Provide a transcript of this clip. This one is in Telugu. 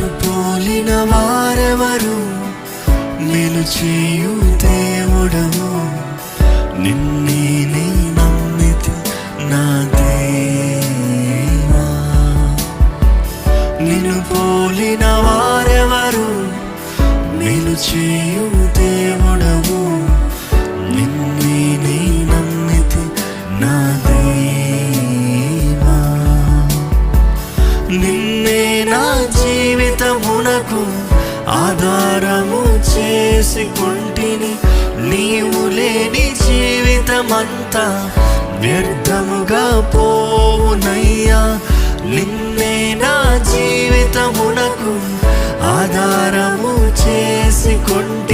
నిన్ను పోలిన వారెవరు, మేలు చేయు దేవుడవు, నిన్నే నీ నమ్మితి నా దేవా. నిన్ను పోలిన వారెవరు, మేలు చేయు దేవుడవు, నిన్నే నీ నమ్మితి నా దేవా. నిన్నే నా జీవితమునకు ఆధారము చేసుకొంటిని, నీవు లేని జీవితమంతా వ్యర్థముగా పోవునయ్యా. నిన్నే నా జీవితమునకు ఆధారము చేసుకొంటిని,